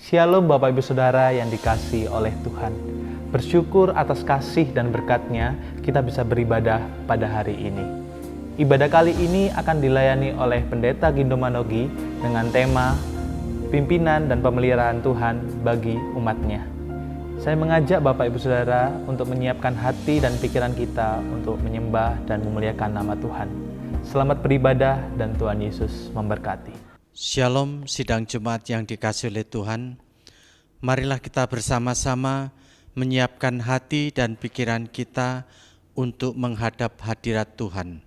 Shalom Bapak Ibu Saudara yang dikasihi oleh Tuhan. Bersyukur atas kasih dan berkat-Nya kita bisa beribadah pada hari ini. Ibadah kali ini akan dilayani oleh Pendeta Gindo Manogi dengan tema Pimpinan dan Pemeliharaan Tuhan bagi umat-Nya. Saya mengajak Bapak Ibu Saudara untuk menyiapkan hati dan pikiran kita untuk menyembah dan memuliakan nama Tuhan. Selamat beribadah dan Tuhan Yesus memberkati. Shalom sidang Jumat yang dikasihi oleh Tuhan. Marilah kita bersama-sama menyiapkan hati dan pikiran kita untuk menghadap hadirat Tuhan.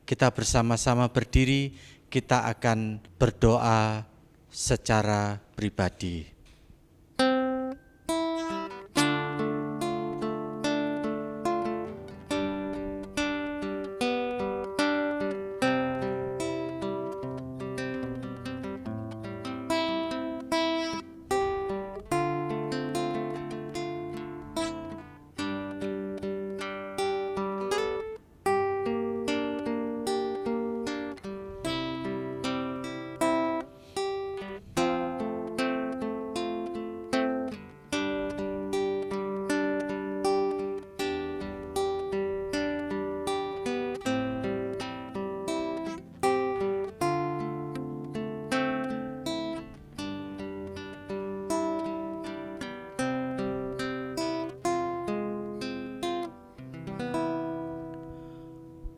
Kita bersama-sama berdiri, kita akan berdoa secara pribadi.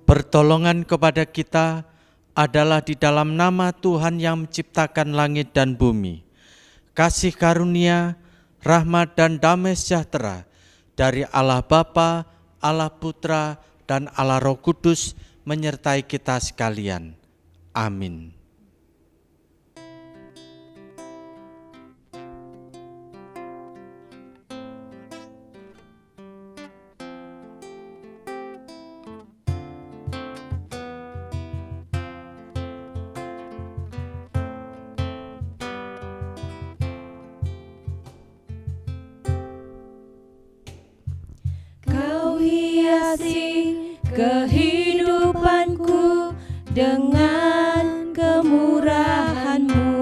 Pertolongan kepada kita adalah di dalam nama Tuhan yang menciptakan langit dan bumi. Kasih karunia, rahmat dan damai sejahtera dari Allah Bapa, Allah Putra, dan Allah Roh Kudus menyertai kita sekalian. Amin. Kehidupanku dengan kemurahan-Mu.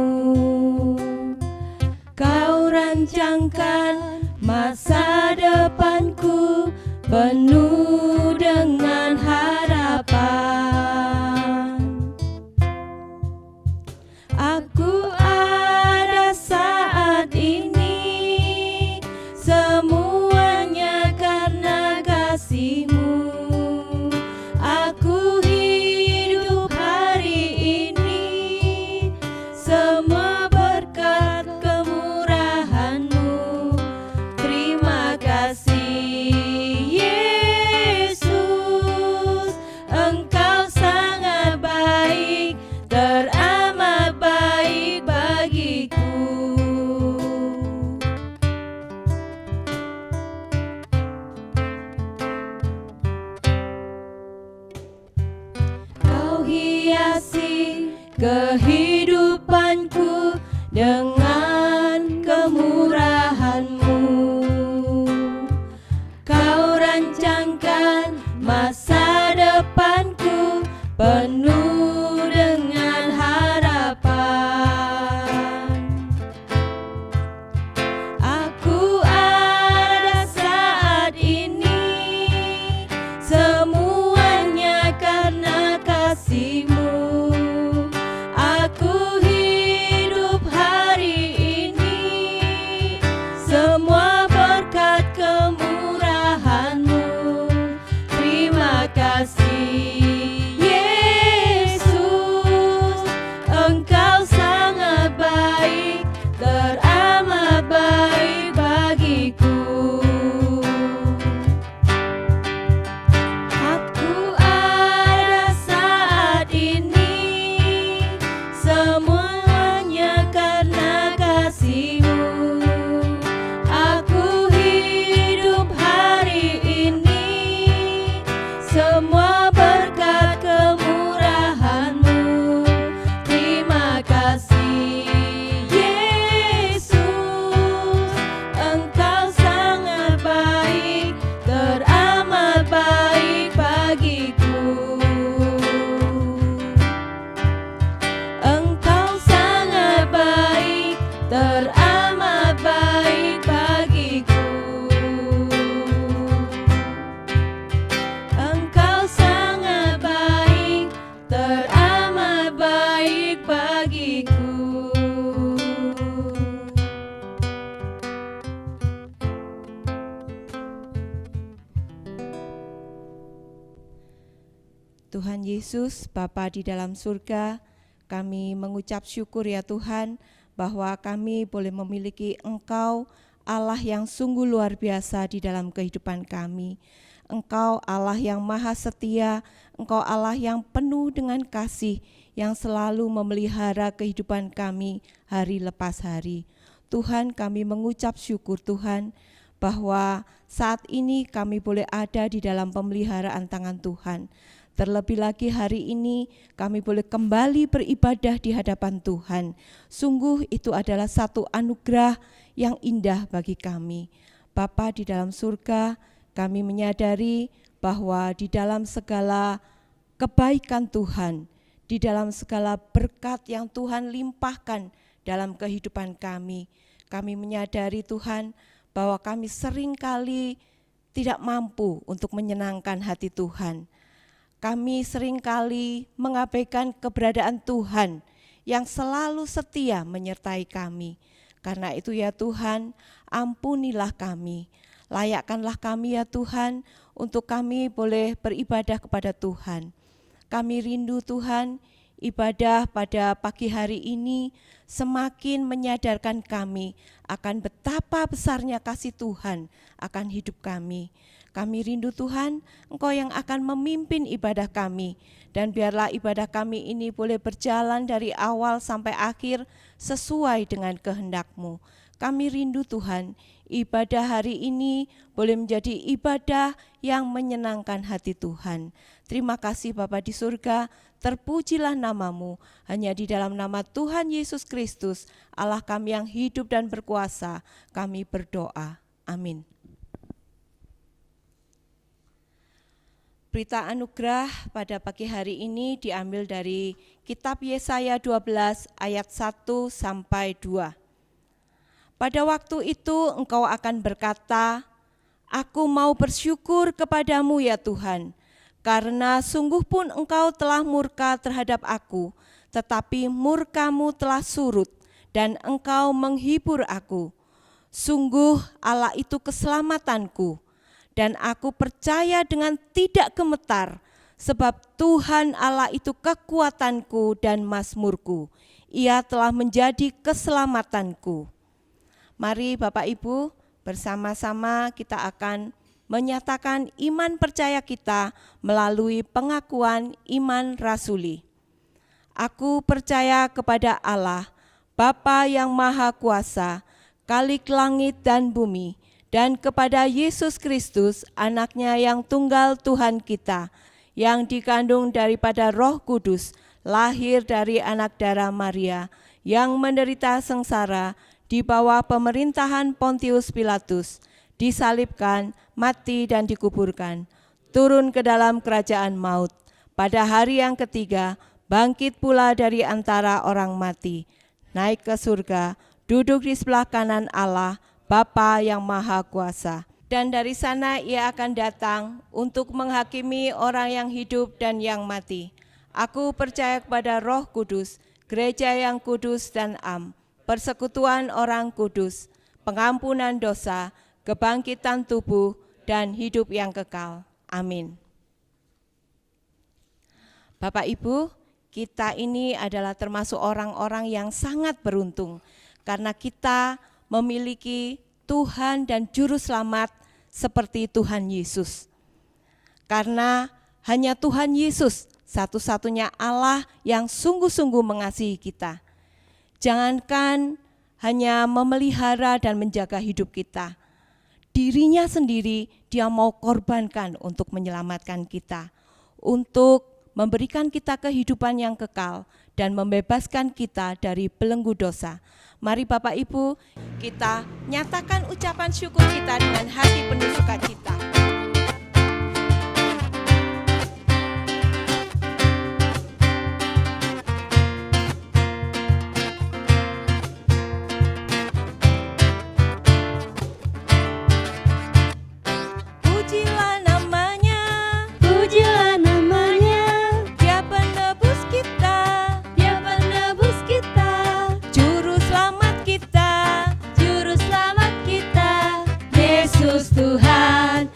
Kau rancangkan masa depanku penuh dengan harapan. Aku ada saat ini semuanya karena kasih-Mu. Aku hidup hari ini semua berkat kemurahan-Mu. Terima kasih Yesus, Engkau sangat baik, teramat baik bagiku. Hiasi kehidupanku dengan kemurahan-Mu. Kau rancangkan masa depanku penuh dengan harapan. Aku ada saat ini semuanya karena kasih-Mu. Aku Tuhan Yesus, Bapa di dalam surga, kami mengucap syukur ya Tuhan, bahwa kami boleh memiliki Engkau, Allah yang sungguh luar biasa di dalam kehidupan kami. Engkau Allah yang maha setia, Engkau Allah yang penuh dengan kasih, yang selalu memelihara kehidupan kami hari lepas hari. Tuhan, kami mengucap syukur Tuhan, bahwa saat ini kami boleh ada di dalam pemeliharaan tangan Tuhan. Terlebih lagi hari ini kami boleh kembali beribadah di hadapan Tuhan. Sungguh itu adalah satu anugerah yang indah bagi kami. Bapa di dalam surga, kami menyadari bahwa di dalam segala kebaikan Tuhan, di dalam segala berkat yang Tuhan limpahkan dalam kehidupan kami menyadari Tuhan bahwa kami seringkali tidak mampu untuk menyenangkan hati Tuhan. Kami seringkali mengabaikan keberadaan Tuhan yang selalu setia menyertai kami. Karena itu ya Tuhan, ampunilah kami. Layakkanlah kami ya Tuhan, untuk kami boleh beribadah kepada Tuhan. Kami rindu Tuhan, ibadah pada pagi hari ini semakin menyadarkan kami akan betapa besarnya kasih Tuhan akan hidup kami. Kami rindu Tuhan, Engkau yang akan memimpin ibadah kami, dan biarlah ibadah kami ini boleh berjalan dari awal sampai akhir sesuai dengan kehendak-Mu. Kami rindu Tuhan, ibadah hari ini boleh menjadi ibadah yang menyenangkan hati Tuhan. Terima kasih Bapa di surga, terpujilah nama-Mu. Hanya di dalam nama Tuhan Yesus Kristus, Allah kami yang hidup dan berkuasa, kami berdoa. Amin. Berita anugerah pada pagi hari ini diambil dari kitab Yesaya 12 ayat 1 sampai 2. Pada waktu itu engkau akan berkata, Aku mau bersyukur kepadamu ya Tuhan, karena sungguh pun engkau telah murka terhadap aku, tetapi murka-Mu telah surut dan engkau menghibur aku. Sungguh Allah itu keselamatanku, dan aku percaya dengan tidak gemetar, sebab Tuhan Allah itu kekuatanku dan mazmurku. Ia telah menjadi keselamatanku. Mari Bapak Ibu, bersama-sama kita akan menyatakan iman percaya kita melalui pengakuan iman rasuli. Aku percaya kepada Allah, Bapa yang Maha Kuasa, Khalik langit dan bumi, dan kepada Yesus Kristus, Anak-Nya yang tunggal Tuhan kita, yang dikandung daripada Roh Kudus, lahir dari anak darah Maria, yang menderita sengsara di bawah pemerintahan Pontius Pilatus, disalibkan, mati dan dikuburkan, turun ke dalam kerajaan maut. Pada hari yang ketiga, bangkit pula dari antara orang mati, naik ke surga, duduk di sebelah kanan Allah, Bapa yang Maha Kuasa. Dan dari sana Ia akan datang untuk menghakimi orang yang hidup dan yang mati. Aku percaya kepada Roh Kudus, gereja yang kudus dan am, persekutuan orang kudus, pengampunan dosa, kebangkitan tubuh, dan hidup yang kekal. Amin. Bapak Ibu, kita ini adalah termasuk orang-orang yang sangat beruntung, karena kita memiliki Tuhan dan Juru Selamat seperti Tuhan Yesus. Karena hanya Tuhan Yesus satu-satunya Allah yang sungguh-sungguh mengasihi kita. Jangankan hanya memelihara dan menjaga hidup kita, dirinya sendiri Dia mau korbankan untuk menyelamatkan kita, untuk memberikan kita kehidupan yang kekal dan membebaskan kita dari belenggu dosa. Mari Bapak Ibu, kita nyatakan ucapan syukur kita dengan hati penuh sukacita. Pujilah namanya, Pujilah namanya, Dia penebus kita, Dia penebus kita, Juru Selamat kita. Juru Selamat kita, Yesus Tuhan,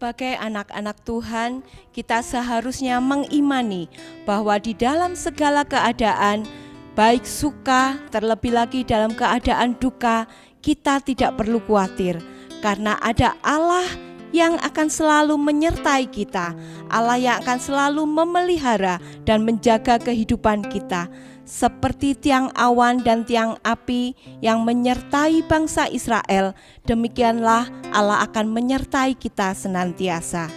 sebagai anak-anak Tuhan, kita seharusnya mengimani bahwa di dalam segala keadaan, baik suka, terlebih lagi dalam keadaan duka, kita tidak perlu khawatir, karena ada Allah yang akan selalu menyertai kita, Allah yang akan selalu memelihara dan menjaga kehidupan kita. Seperti tiang awan dan tiang api yang menyertai bangsa Israel, demikianlah Allah akan menyertai kita senantiasa.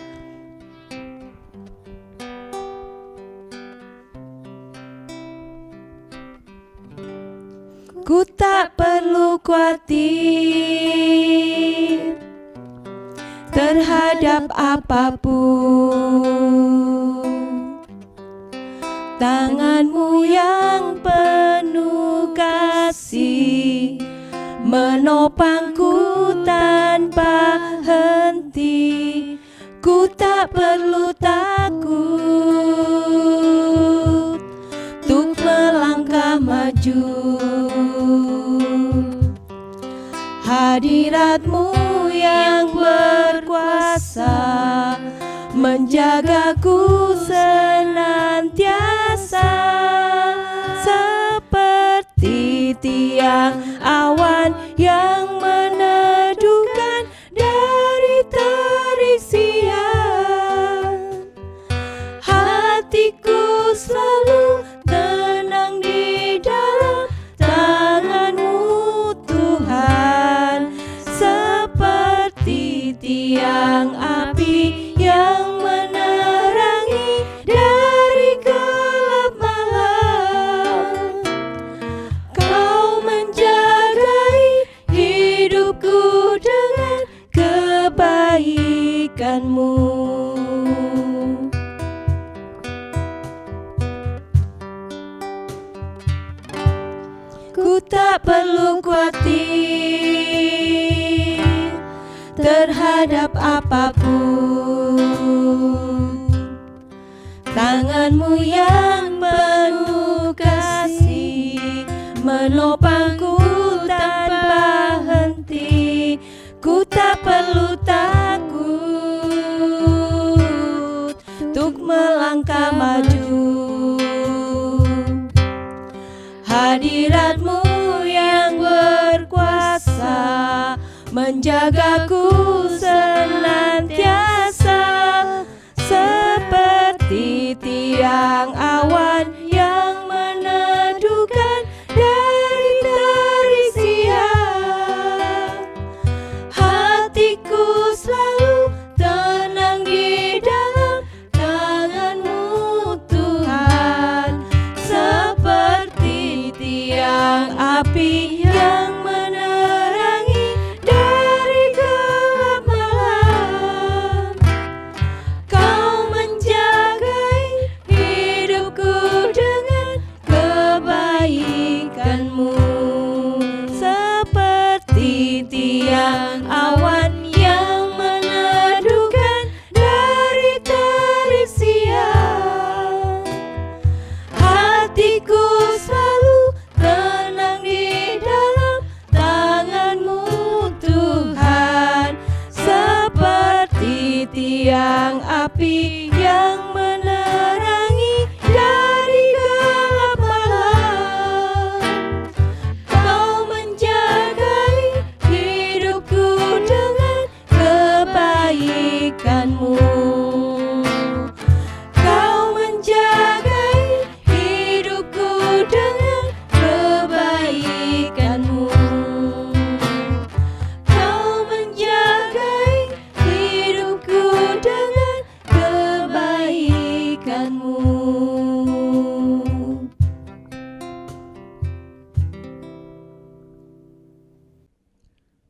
Ku tak perlu khawatir terhadap apapun. Tangan-Mu yang penuh kasih menopangku tanpa henti. Ku tak perlu takut untuk melangkah maju. Hadirat-Mu yang berkuasa menjagaku senantiasa, seperti tiang awan yang meneduhkan dari terik siang. Hatiku selalu tenang di dalam tangan-Mu Tuhan, seperti tiang api yang menerangi dari gelap malam. Kau menjagai hidupku dengan kebaikan-Mu. Ku tak perlu khawatir terhadap apapun. Tangan-Mu yang penuh kasih menopangku tanpa henti. Ku tak perlu takut untuk melangkah maju. Hadirat-Mu yang berkuasa menjagaku senantiasa, seperti tiang awan yang meneduhkan dari terik siang. Hatiku selalu tenang di dalam tangan-Mu Tuhan, seperti tiang api yang menerangi dari gelap malam. Kau menjagai hidupku dengan kebaikan-Mu, seperti tiang awan yang meneduhkan dari terik siang. Hatiku selalu tenang di dalam tangan-Mu Tuhan, seperti tiang api yang menerangi dari gelap malam. Kau menjagai hidupku dengan kebaikan-Mu. Kau menjagai hidupku dengan kebaikan-Mu. Kau menjagai hidupku dengan kebaikan-Mu.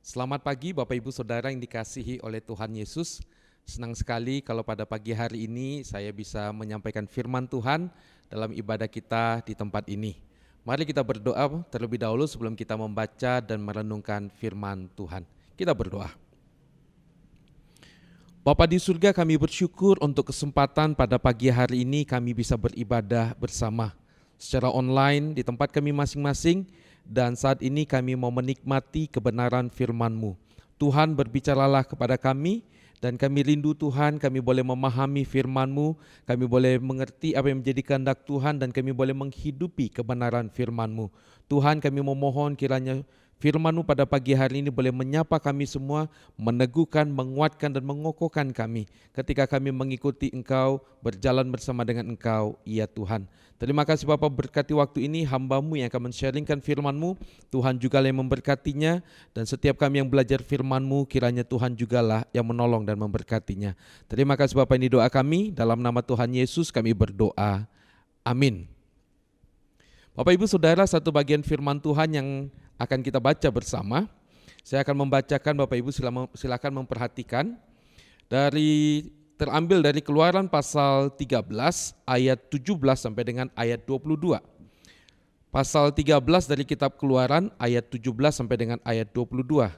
Selamat pagi Bapak Ibu Saudara yang dikasihi oleh Tuhan Yesus. Senang sekali kalau pada pagi hari ini saya bisa menyampaikan firman Tuhan dalam ibadah kita di tempat ini. Mari kita berdoa terlebih dahulu sebelum kita membaca dan merenungkan firman Tuhan. Kita berdoa. Bapa di surga, kami bersyukur untuk kesempatan pada pagi hari ini kami bisa beribadah bersama secara online di tempat kami masing-masing. Dan saat ini kami mau menikmati kebenaran firman-Mu. Tuhan, berbicaralah kepada kami Dan kami rindu Tuhan, kami boleh memahami firman-Mu, kami boleh mengerti apa yang menjadi kehendak Tuhan, dan kami boleh menghidupi kebenaran firman-Mu. Tuhan, kami memohon kiranya firman-Mu pada pagi hari ini boleh menyapa kami semua, meneguhkan, menguatkan, dan mengokohkan kami ketika kami mengikuti Engkau, berjalan bersama dengan Engkau, ya Tuhan. Terima kasih Bapa, berkati waktu ini hamba-Mu yang akan men-sharingkan firman-Mu. Tuhan jugalah yang memberkatinya, dan setiap kami yang belajar firman-Mu, kiranya Tuhan jugalah yang menolong dan memberkatinya. Terima kasih Bapa, ini doa kami, dalam nama Tuhan Yesus kami berdoa. Amin. Bapak Ibu Saudara, satu bagian firman Tuhan yang akan kita baca bersama. Saya akan membacakan, Bapak Ibu silakan memperhatikan. Terambil dari Keluaran pasal 13 ayat 17 sampai dengan ayat 22. Pasal 13 dari kitab Keluaran ayat 17 sampai dengan ayat 22.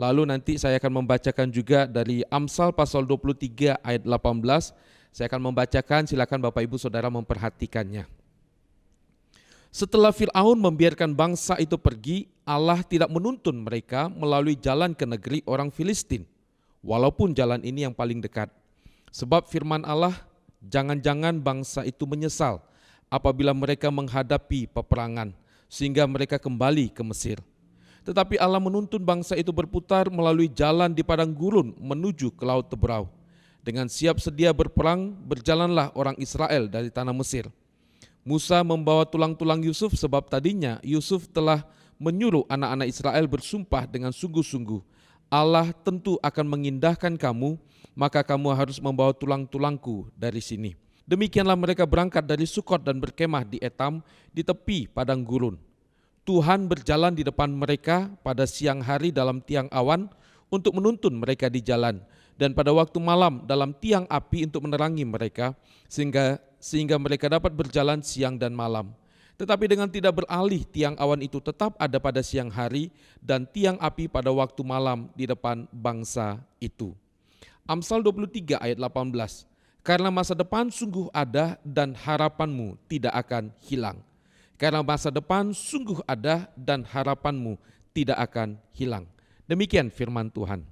Lalu nanti saya akan membacakan juga dari Amsal pasal 23 ayat 18. Saya akan membacakan, silakan Bapak Ibu Saudara memperhatikannya. Setelah Fir'aun membiarkan bangsa itu pergi, Allah tidak menuntun mereka melalui jalan ke negeri orang Filistin, walaupun jalan ini yang paling dekat. Sebab firman Allah, jangan-jangan bangsa itu menyesal apabila mereka menghadapi peperangan, sehingga mereka kembali ke Mesir. Tetapi Allah menuntun bangsa itu berputar melalui jalan di padang gurun menuju ke Laut Teberau. Dengan siap sedia berperang, berjalanlah orang Israel dari tanah Mesir. Musa membawa tulang-tulang Yusuf sebab tadinya Yusuf telah menyuruh anak-anak Israel bersumpah dengan sungguh-sungguh, Allah tentu akan mengindahkan kamu, maka kamu harus membawa tulang-tulangku dari sini. Demikianlah mereka berangkat dari Sukot dan berkemah di Etam di tepi padang gurun. Tuhan berjalan di depan mereka pada siang hari dalam tiang awan untuk menuntun mereka di jalan, dan pada waktu malam dalam tiang api untuk menerangi mereka, sehingga mereka dapat berjalan siang dan malam. Tetapi dengan tidak beralih, tiang awan itu tetap ada pada siang hari dan tiang api pada waktu malam di depan bangsa itu. Amsal 23 ayat 18. Karena masa depan sungguh ada dan harapanmu tidak akan hilang. Karena masa depan sungguh ada dan harapanmu tidak akan hilang. Demikian firman Tuhan.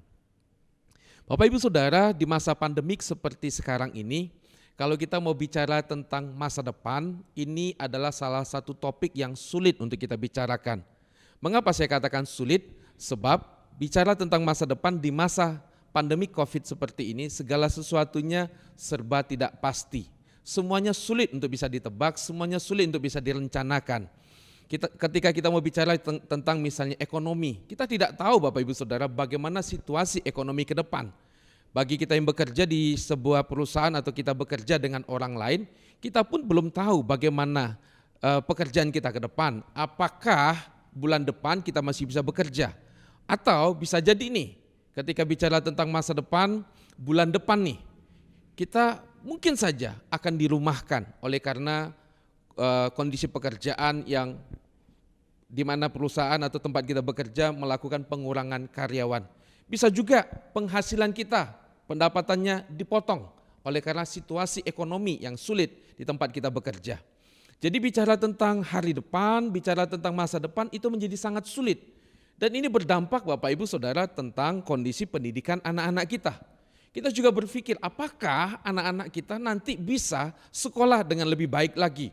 Bapak Ibu Saudara, di masa pandemik seperti sekarang ini, kalau kita mau bicara tentang masa depan, ini adalah salah satu topik yang sulit untuk kita bicarakan. Mengapa saya katakan sulit? Sebab bicara tentang masa depan di masa pandemi COVID seperti ini, segala sesuatunya serba tidak pasti. Semuanya sulit untuk bisa ditebak, semuanya sulit untuk bisa direncanakan. Ketika kita mau bicara tentang misalnya ekonomi, kita tidak tahu Bapak Ibu Saudara bagaimana situasi ekonomi ke depan. Bagi kita yang bekerja di sebuah perusahaan atau kita bekerja dengan orang lain, kita pun belum tahu bagaimana pekerjaan kita ke depan. Apakah bulan depan kita masih bisa bekerja? Atau bisa jadi nih, ketika bicara tentang masa depan, bulan depan nih, kita mungkin saja akan dirumahkan oleh karena kondisi pekerjaan yang di mana perusahaan atau tempat kita bekerja melakukan pengurangan karyawan. Bisa juga penghasilan kita, pendapatannya dipotong oleh karena situasi ekonomi yang sulit di tempat kita bekerja. Jadi bicara tentang hari depan, bicara tentang masa depan itu menjadi sangat sulit. Dan ini berdampak Bapak Ibu Saudara tentang kondisi pendidikan anak-anak kita. Kita juga berpikir apakah anak-anak kita nanti bisa sekolah dengan lebih baik lagi.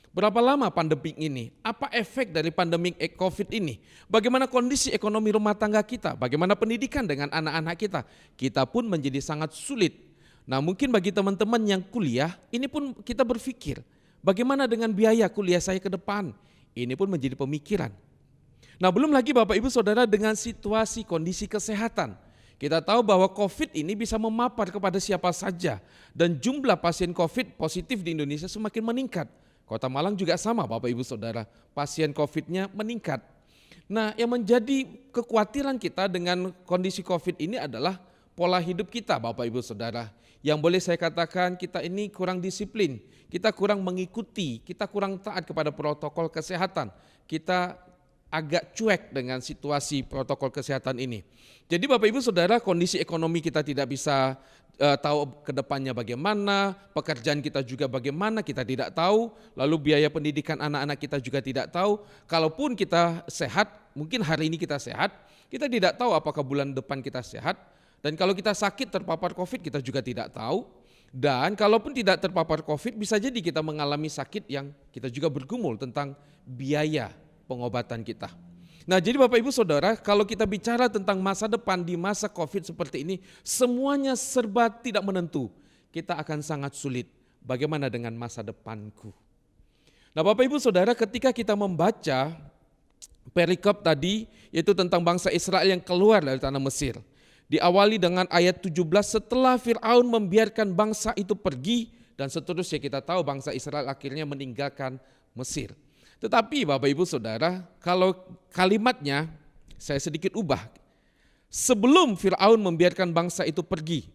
Berapa lama pandemi ini? Apa efek dari pandemi COVID ini? Bagaimana kondisi ekonomi rumah tangga kita? Bagaimana pendidikan dengan anak-anak kita? Kita pun menjadi sangat sulit. Nah mungkin bagi teman-teman yang kuliah, ini pun kita berpikir, bagaimana dengan biaya kuliah saya ke depan? Ini pun menjadi pemikiran. Nah belum lagi Bapak Ibu Saudara dengan situasi kondisi kesehatan. Kita tahu bahwa COVID ini bisa memapar kepada siapa saja. Dan jumlah pasien COVID positif di Indonesia semakin meningkat. Kota Malang juga sama Bapak Ibu Saudara, pasien COVID-nya meningkat. Nah yang menjadi kekhawatiran kita dengan kondisi COVID ini adalah pola hidup kita Bapak Ibu Saudara. Yang boleh saya katakan kita ini kurang disiplin, kita kurang mengikuti, kita kurang taat kepada protokol kesehatan. Kita agak cuek dengan situasi protokol kesehatan ini. Jadi Bapak Ibu Saudara kondisi ekonomi kita tidak bisa tahu ke depannya bagaimana, pekerjaan kita juga bagaimana, kita tidak tahu, lalu biaya pendidikan anak-anak kita juga tidak tahu. Kalaupun kita sehat, mungkin hari ini kita sehat, kita tidak tahu apakah bulan depan kita sehat, Dan kalau kita sakit terpapar COVID kita juga tidak tahu. Dan kalaupun tidak terpapar COVID bisa jadi kita mengalami sakit yang kita juga bergumul tentang biaya pengobatan kita. Nah jadi Bapak Ibu Saudara, kalau kita bicara tentang masa depan di masa COVID seperti ini, semuanya serba tidak menentu. Kita akan sangat sulit. Bagaimana dengan masa depanku? Nah Bapak Ibu Saudara, ketika kita membaca perikop tadi, yaitu tentang bangsa Israel yang keluar dari tanah Mesir. Diawali dengan ayat 17, setelah Fir'aun membiarkan bangsa itu pergi, dan seterusnya kita tahu bangsa Israel akhirnya meninggalkan Mesir. Tetapi Bapak Ibu Saudara, kalau kalimatnya saya sedikit ubah. Sebelum Fir'aun membiarkan bangsa itu pergi.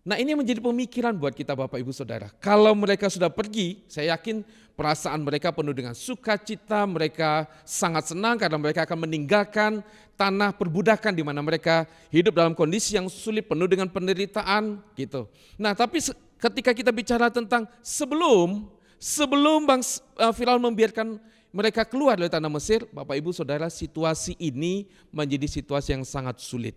Nah ini menjadi pemikiran buat kita Bapak Ibu Saudara. Kalau mereka sudah pergi, saya yakin perasaan mereka penuh dengan sukacita, mereka sangat senang karena mereka akan meninggalkan tanah perbudakan di mana mereka hidup dalam kondisi yang sulit, penuh dengan penderitaan gitu. Nah tapi ketika kita bicara tentang sebelum Firaun membiarkan mereka keluar dari tanah Mesir, Bapak Ibu Saudara, situasi ini menjadi situasi yang sangat sulit.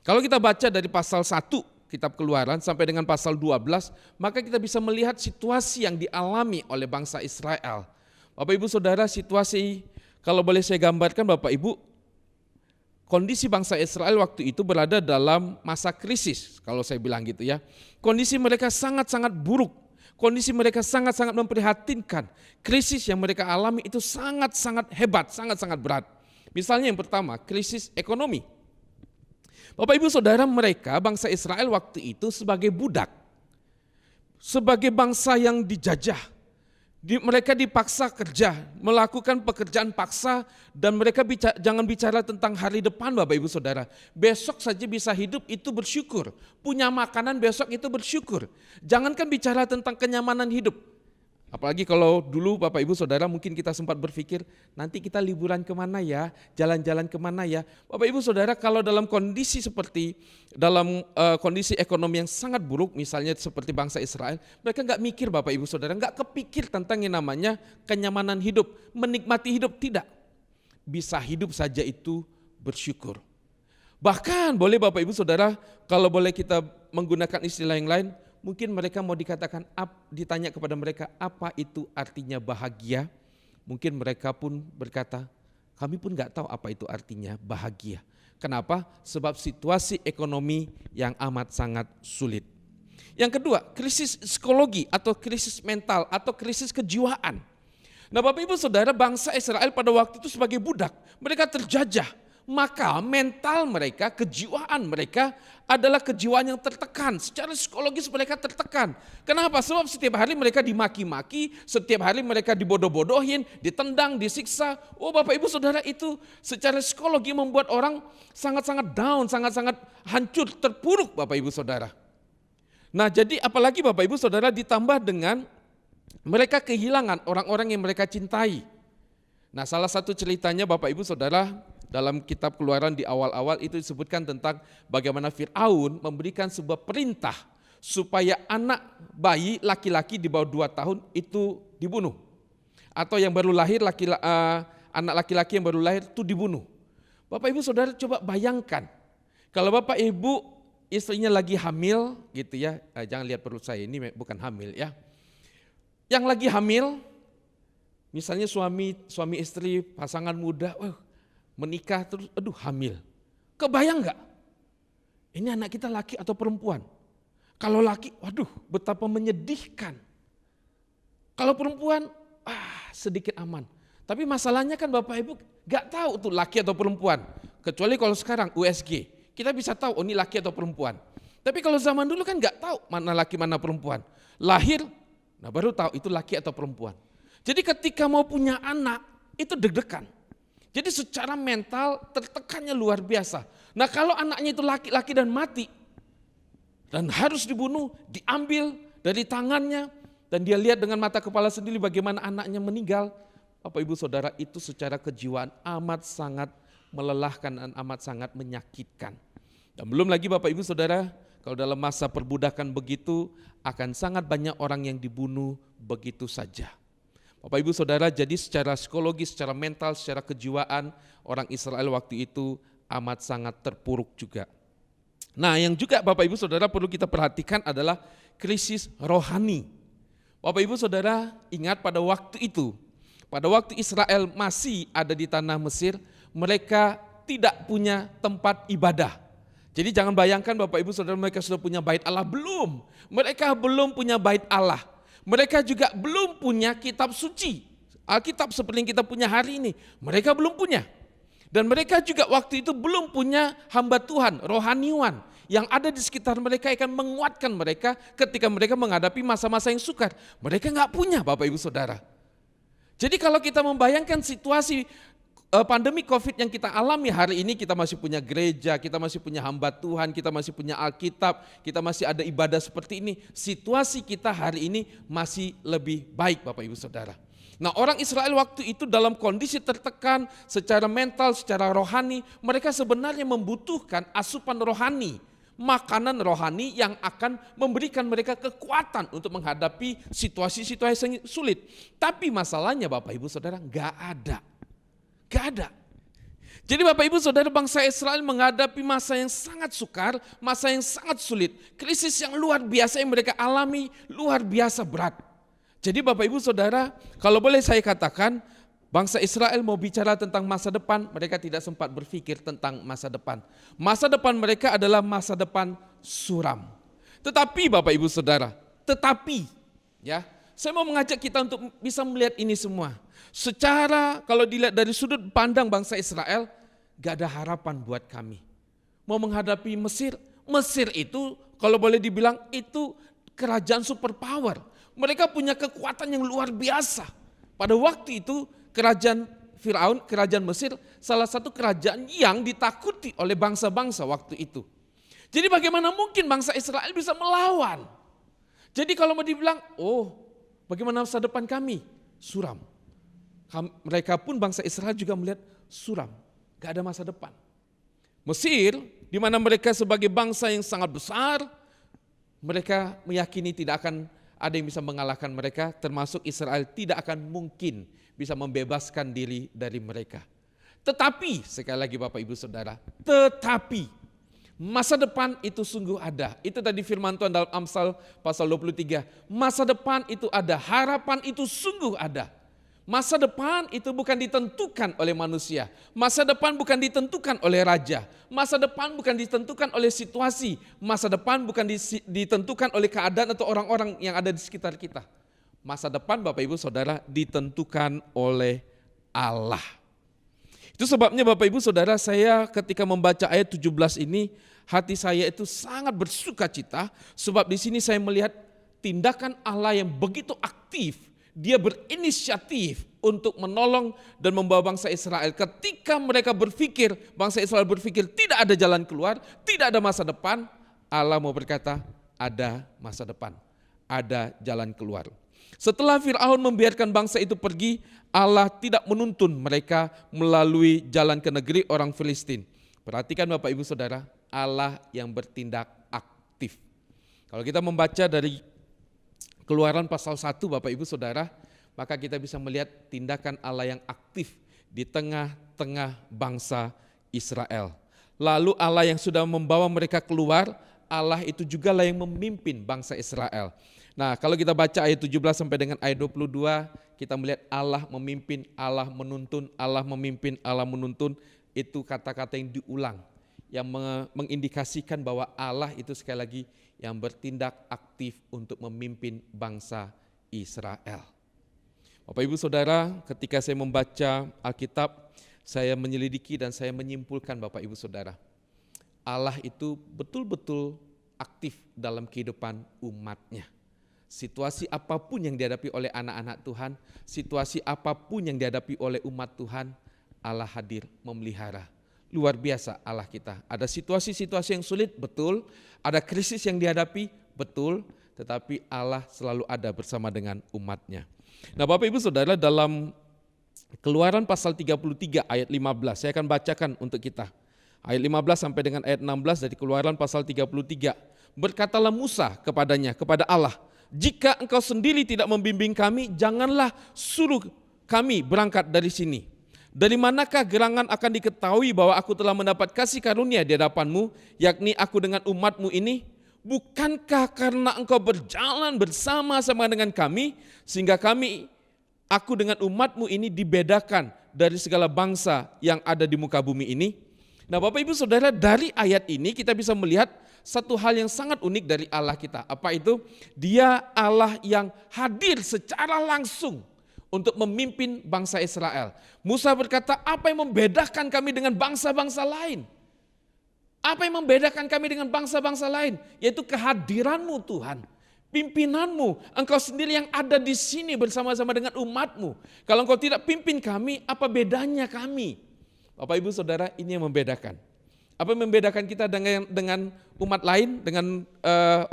Kalau kita baca dari pasal 1 Kitab Keluaran sampai dengan pasal 12, maka kita bisa melihat situasi yang dialami oleh bangsa Israel. Bapak Ibu Saudara, situasi kalau boleh saya gambarkan Bapak Ibu, kondisi bangsa Israel waktu itu berada dalam masa krisis, kalau saya bilang gitu ya. Kondisi mereka sangat-sangat buruk, kondisi mereka sangat-sangat memprihatinkan. Krisis yang mereka alami itu sangat-sangat hebat, sangat-sangat berat. Misalnya yang pertama, krisis ekonomi. Bapak Ibu Saudara, mereka bangsa Israel waktu itu sebagai budak, sebagai bangsa yang dijajah, mereka dipaksa kerja, melakukan pekerjaan paksa, dan mereka jangan bicara tentang hari depan Bapak Ibu Saudara. Besok saja bisa hidup itu bersyukur, punya makanan besok itu bersyukur. Jangankan bicara tentang kenyamanan hidup. Apalagi kalau dulu Bapak Ibu Saudara mungkin kita sempat berpikir nanti kita liburan kemana ya, jalan-jalan kemana ya. Bapak Ibu Saudara, kalau dalam kondisi seperti kondisi ekonomi yang sangat buruk misalnya seperti bangsa Israel, mereka nggak mikir Bapak Ibu Saudara, nggak kepikir tentang yang namanya kenyamanan hidup, menikmati hidup, tidak. Bisa hidup saja itu bersyukur. Bahkan boleh Bapak Ibu Saudara, kalau boleh kita menggunakan istilah yang lain, mungkin mereka mau dikatakan, ditanya kepada mereka apa itu artinya bahagia. Mungkin mereka pun berkata, kami pun gak tahu apa itu artinya bahagia. Kenapa? Sebab situasi ekonomi yang amat sangat sulit. Yang kedua, krisis psikologi atau krisis mental atau krisis kejiwaan. Nah Bapak Ibu Saudara, bangsa Israel pada waktu itu sebagai budak, mereka terjajah. Maka mental mereka, kejiwaan mereka adalah kejiwaan yang tertekan. Secara psikologis mereka tertekan. Kenapa? Sebab setiap hari mereka dimaki-maki, setiap hari mereka dibodoh-bodohin, ditendang, disiksa. Oh Bapak Ibu Saudara, itu secara psikologi membuat orang sangat-sangat down, sangat-sangat hancur, terpuruk Bapak Ibu Saudara. Nah jadi apalagi Bapak Ibu Saudara ditambah dengan mereka kehilangan orang-orang yang mereka cintai. Nah salah satu ceritanya Bapak Ibu Saudara, dalam kitab Keluaran di awal-awal itu disebutkan tentang bagaimana Fir'aun memberikan sebuah perintah supaya anak bayi laki-laki di bawah 2 tahun itu dibunuh. Atau yang baru lahir, anak laki-laki yang baru lahir itu dibunuh. Bapak Ibu Saudara coba bayangkan, kalau Bapak Ibu istrinya lagi hamil gitu ya, jangan lihat perut saya, ini bukan hamil ya. Yang lagi hamil, misalnya suami istri, pasangan muda, menikah terus, hamil. Kebayang nggak? Ini anak kita laki atau perempuan? Kalau laki, waduh betapa menyedihkan. Kalau perempuan, sedikit aman. Tapi masalahnya kan Bapak Ibu nggak tahu tuh laki atau perempuan. Kecuali kalau sekarang USG, kita bisa tahu ini laki atau perempuan. Tapi kalau zaman dulu kan nggak tahu mana laki mana perempuan. Lahir, nah baru tahu itu laki atau perempuan. Jadi ketika mau punya anak, itu deg-degan. Jadi secara mental tertekannya luar biasa. Nah kalau anaknya itu laki-laki dan mati, dan harus dibunuh, diambil dari tangannya, dan dia lihat dengan mata kepala sendiri bagaimana anaknya meninggal, Bapak Ibu Saudara, itu secara kejiwaan amat sangat melelahkan dan amat sangat menyakitkan. Dan belum lagi Bapak Ibu Saudara, kalau dalam masa perbudakan begitu, akan sangat banyak orang yang dibunuh begitu saja. Bapak Ibu Saudara, jadi secara psikologis, secara mental, secara kejiwaan, orang Israel waktu itu amat sangat terpuruk juga. Nah, yang juga Bapak Ibu Saudara perlu kita perhatikan adalah krisis rohani. Bapak Ibu Saudara ingat pada waktu itu, pada waktu Israel masih ada di tanah Mesir, mereka tidak punya tempat ibadah. Jadi jangan bayangkan Bapak Ibu Saudara mereka sudah punya bait Allah, belum. Mereka belum punya bait Allah. Mereka juga belum punya kitab suci. Alkitab seperti yang kita punya hari ini, mereka belum punya. Dan mereka juga waktu itu belum punya hamba Tuhan, rohaniwan yang ada di sekitar mereka akan menguatkan mereka ketika mereka menghadapi masa-masa yang sukar. Mereka nggak punya Bapak Ibu Saudara. Jadi kalau kita membayangkan situasi pandemi COVID yang kita alami hari ini, kita masih punya gereja, kita masih punya hamba Tuhan, kita masih punya Alkitab, kita masih ada ibadah seperti ini. Situasi kita hari ini masih lebih baik Bapak Ibu Saudara. Nah, orang Israel waktu itu dalam kondisi tertekan secara mental, secara rohani, mereka sebenarnya membutuhkan asupan rohani, makanan rohani yang akan memberikan mereka kekuatan untuk menghadapi situasi-situasi yang sulit. Tapi masalahnya Bapak Ibu Saudara nggak ada. Jadi Bapak Ibu Saudara, bangsa Israel menghadapi masa yang sangat sukar, masa yang sangat sulit, krisis yang luar biasa yang mereka alami, luar biasa berat. Jadi Bapak Ibu Saudara, kalau boleh saya katakan, bangsa Israel mau bicara tentang masa depan, mereka tidak sempat berpikir tentang masa depan. Masa depan mereka adalah masa depan suram. Tetapi Bapak Ibu Saudara, saya mau mengajak kita untuk bisa melihat ini semua. Secara kalau dilihat dari sudut pandang bangsa Israel, gak ada harapan buat kami. Mau menghadapi Mesir, Mesir itu kalau boleh dibilang itu kerajaan superpower. Mereka punya kekuatan yang luar biasa. Pada waktu itu kerajaan Firaun, kerajaan Mesir, salah satu kerajaan yang ditakuti oleh bangsa-bangsa waktu itu. Jadi bagaimana mungkin bangsa Israel bisa melawan? Jadi kalau mau dibilang, bagaimana masa depan kami? Suram. Mereka pun bangsa Israel juga melihat suram, gak ada masa depan. Mesir, di mana mereka sebagai bangsa yang sangat besar, mereka meyakini tidak akan ada yang bisa mengalahkan mereka, termasuk Israel tidak akan mungkin bisa membebaskan diri dari mereka. Tetapi, sekali lagi Bapak Ibu Saudara, tetapi masa depan itu sungguh ada. Itu tadi firman Tuhan dalam Amsal pasal 23. Masa depan itu ada, harapan itu sungguh ada. Masa depan itu bukan ditentukan oleh manusia. Masa depan bukan ditentukan oleh raja. Masa depan bukan ditentukan oleh situasi. Masa depan bukan ditentukan oleh keadaan atau orang-orang yang ada di sekitar kita. Masa depan Bapak Ibu Saudara ditentukan oleh Allah. Itu sebabnya Bapak Ibu Saudara, saya ketika membaca ayat 17 ini, hati saya itu sangat bersuka cita. Sebab di sini saya melihat tindakan Allah yang begitu aktif. Dia berinisiatif untuk menolong dan membawa bangsa Israel. Ketika mereka berpikir, bangsa Israel berpikir tidak ada jalan keluar, tidak ada masa depan, Allah mau berkata ada masa depan, ada jalan keluar. Setelah Firaun membiarkan bangsa itu pergi, Allah tidak menuntun mereka melalui jalan ke negeri orang Filistin. Perhatikan Bapak Ibu Saudara, Allah yang bertindak aktif. Kalau kita membaca dari Keluaran pasal 1 Bapak Ibu Saudara, maka kita bisa melihat tindakan Allah yang aktif di tengah-tengah bangsa Israel. Lalu Allah yang sudah membawa mereka keluar, Allah itu juga lah yang memimpin bangsa Israel. Nah, kalau kita baca ayat 17 sampai dengan ayat 22, kita melihat Allah memimpin, Allah menuntun, Allah memimpin, Allah menuntun. Itu kata-kata yang diulang, yang mengindikasikan bahwa Allah itu sekali lagi yang bertindak aktif untuk memimpin bangsa Israel. Bapak Ibu Saudara, ketika saya membaca Alkitab, saya menyelidiki dan saya menyimpulkan Bapak Ibu Saudara, Allah itu betul-betul aktif dalam kehidupan umatnya. Situasi apapun yang dihadapi oleh anak-anak Tuhan, situasi apapun yang dihadapi oleh umat Tuhan, Allah hadir memelihara. Luar biasa Allah kita. Ada situasi-situasi yang sulit, betul. Ada krisis yang dihadapi, betul. Tetapi Allah selalu ada bersama dengan umatnya. Nah Bapak Ibu Saudara, dalam Keluaran pasal 33 ayat 15, saya akan bacakan untuk kita. Ayat 15 sampai dengan ayat 16 dari Keluaran pasal 33. Berkatalah Musa kepadanya, kepada Allah, jika engkau sendiri tidak membimbing kami, janganlah suruh kami berangkat dari sini. Dari manakah gerangan akan diketahui bahwa aku telah mendapat kasih karunia di hadapanmu, yakni aku dengan umatmu ini? Bukankah karena engkau berjalan bersama-sama dengan kami, sehingga aku dengan umatmu ini dibedakan dari segala bangsa yang ada di muka bumi ini? Nah Bapak Ibu Saudara, dari ayat ini kita bisa melihat satu hal yang sangat unik dari Allah kita. Apa itu? Dia Allah yang hadir secara langsung untuk memimpin bangsa Israel. Musa berkata, apa yang membedakan kami dengan bangsa-bangsa lain? Apa yang membedakan kami dengan bangsa-bangsa lain? Yaitu kehadiranmu Tuhan, pimpinanmu, engkau sendiri yang ada di sini bersama-sama dengan umatmu. Kalau engkau tidak pimpin kami, apa bedanya kami? Bapak Ibu Saudara, ini yang membedakan. Apa yang membedakan kita dengan umat lain, dengan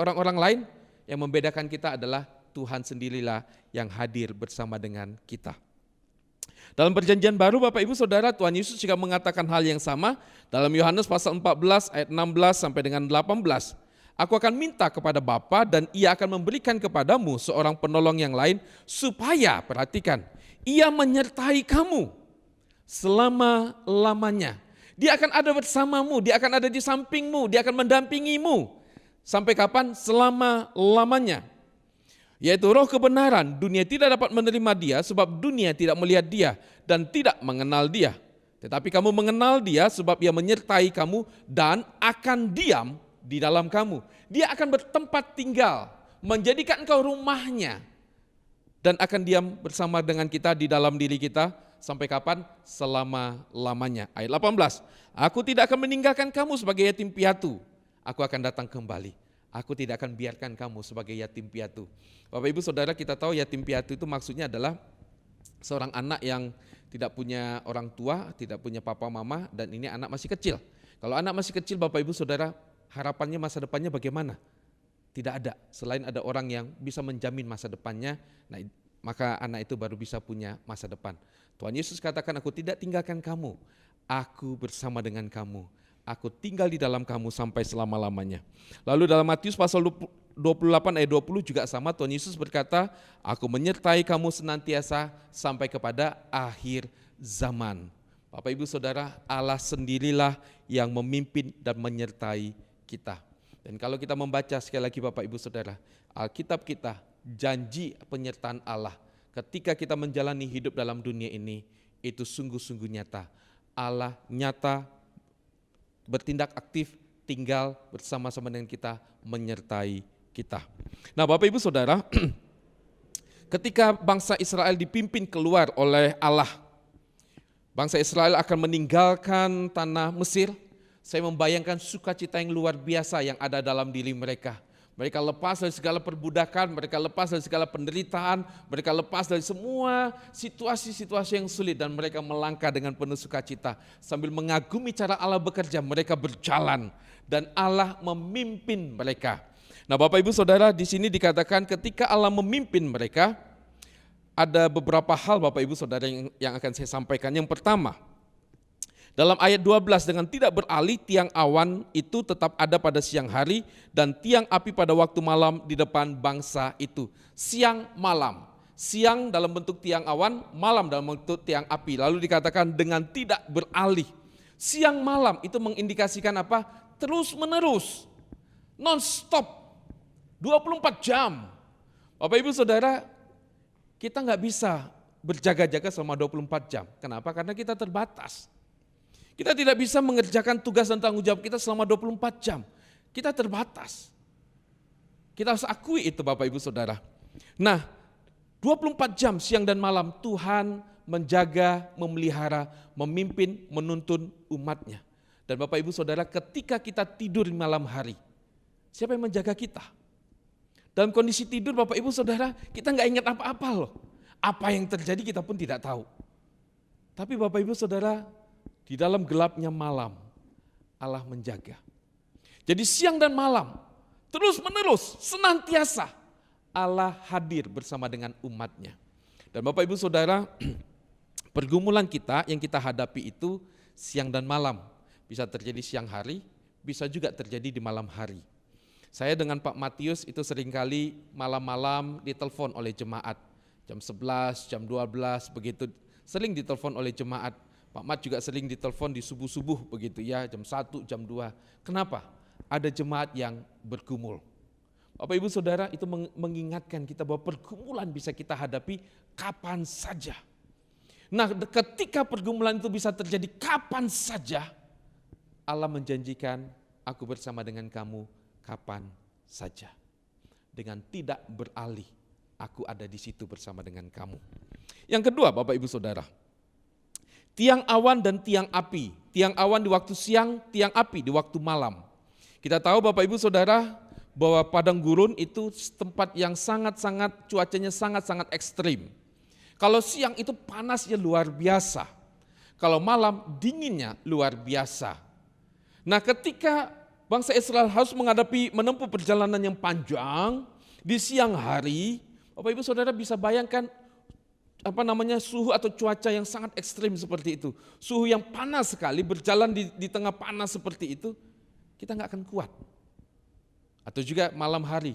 orang-orang lain? Yang membedakan kita adalah Tuhan sendirilah yang hadir bersama dengan kita. Dalam perjanjian baru Bapak Ibu Saudara, Tuhan Yesus juga mengatakan hal yang sama dalam Yohanes pasal 14 ayat 16 sampai dengan 18. Aku akan minta kepada Bapa dan Ia akan memberikan kepadamu seorang penolong yang lain supaya, perhatikan, Ia menyertai kamu selama-lamanya. Dia akan ada bersamamu, Dia akan ada di sampingmu, Dia akan mendampingimu. Sampai kapan? Selama-lamanya. Yaitu roh kebenaran, dunia tidak dapat menerima Dia sebab dunia tidak melihat Dia dan tidak mengenal Dia. Tetapi kamu mengenal Dia sebab Ia menyertai kamu dan akan diam di dalam kamu. Dia akan bertempat tinggal, menjadikan engkau rumahnya dan akan diam bersama dengan kita di dalam diri kita. Sampai kapan? Selama-lamanya. Ayat 18, aku tidak akan meninggalkan kamu sebagai yatim piatu. Aku akan datang kembali. Aku tidak akan biarkan kamu sebagai yatim piatu. Bapak Ibu Saudara, kita tahu yatim piatu itu maksudnya adalah seorang anak yang tidak punya orang tua, tidak punya papa mama, dan ini anak masih kecil. Kalau anak masih kecil Bapak Ibu Saudara, harapannya masa depannya bagaimana? Tidak ada, selain ada orang yang bisa menjamin masa depannya, nah, maka anak itu baru bisa punya masa depan. Tuhan Yesus katakan, aku tidak tinggalkan kamu, aku bersama dengan kamu. Aku tinggal di dalam kamu sampai selama-lamanya. Lalu dalam Matius pasal 28 ayat 20 juga sama, Tuhan Yesus berkata, aku menyertai kamu senantiasa sampai kepada akhir zaman. Bapak Ibu Saudara, Allah sendirilah yang memimpin dan menyertai kita. Dan kalau kita membaca sekali lagi Bapak Ibu Saudara, Alkitab kita, janji penyertaan Allah ketika kita menjalani hidup dalam dunia ini, itu sungguh-sungguh nyata. Allah nyata, bertindak aktif, tinggal bersama-sama dengan kita, menyertai kita. Nah Bapak Ibu Saudara, ketika bangsa Israel dipimpin keluar oleh Allah, bangsa Israel akan meninggalkan tanah Mesir. Saya membayangkan sukacita yang luar biasa yang ada dalam diri mereka. Mereka lepas dari segala perbudakan, mereka lepas dari segala penderitaan, mereka lepas dari semua situasi-situasi yang sulit dan mereka melangkah dengan penuh sukacita. Sambil mengagumi cara Allah bekerja, mereka berjalan dan Allah memimpin mereka. Nah Bapak Ibu Saudara, di sini dikatakan ketika Allah memimpin mereka, ada beberapa hal Bapak Ibu Saudara yang akan saya sampaikan. Yang pertama, dalam ayat 12, dengan tidak beralih tiang awan itu tetap ada pada siang hari dan tiang api pada waktu malam di depan bangsa itu. Siang malam, siang dalam bentuk tiang awan, malam dalam bentuk tiang api. Lalu dikatakan dengan tidak beralih. Siang malam itu mengindikasikan apa? Terus menerus, non-stop, 24 jam. Bapak Ibu Saudara, kita nggak bisa berjaga-jaga selama 24 jam. Kenapa? Karena kita terbatas. Kita tidak bisa mengerjakan tugas dan tanggung jawab kita selama 24 jam. Kita terbatas. Kita harus akui itu Bapak Ibu Saudara. Nah, 24 jam siang dan malam Tuhan menjaga, memelihara, memimpin, menuntun umatnya. Dan Bapak Ibu Saudara, ketika kita tidur di malam hari, siapa yang menjaga kita? Dalam kondisi tidur Bapak Ibu Saudara, kita nggak ingat apa-apa loh. Apa yang terjadi kita pun tidak tahu. Tapi Bapak Ibu Saudara, di dalam gelapnya malam, Allah menjaga. Jadi siang dan malam, terus menerus, senantiasa, Allah hadir bersama dengan umatnya. Dan Bapak Ibu Saudara, pergumulan kita yang kita hadapi itu siang dan malam. Bisa terjadi siang hari, bisa juga terjadi di malam hari. Saya dengan Pak Matius itu seringkali malam-malam ditelepon oleh jemaat. Jam 11, jam 12, begitu sering ditelepon oleh jemaat. Pak Mat juga sering ditelepon di subuh-subuh begitu ya, jam 1, jam 2. Kenapa? Ada jemaat yang bergumul. Bapak Ibu Saudara, itu mengingatkan kita bahwa pergumulan bisa kita hadapi kapan saja. Nah, ketika pergumulan itu bisa terjadi kapan saja, Allah menjanjikan, aku bersama dengan kamu kapan saja. Dengan tidak beralih, aku ada di situ bersama dengan kamu. Yang kedua, Bapak Ibu Saudara, tiang awan dan tiang api. Tiang awan di waktu siang, tiang api di waktu malam. Kita tahu Bapak Ibu Saudara, bahwa padang gurun itu tempat yang sangat-sangat, cuacanya sangat-sangat ekstrim. Kalau siang itu panasnya luar biasa. Kalau malam dinginnya luar biasa. Nah, ketika bangsa Israel harus menempuh perjalanan yang panjang di siang hari, Bapak Ibu Saudara bisa bayangkan suhu atau cuaca yang sangat ekstrim seperti itu. Suhu yang panas sekali, berjalan di tengah panas seperti itu, kita nggak akan kuat. Atau juga malam hari,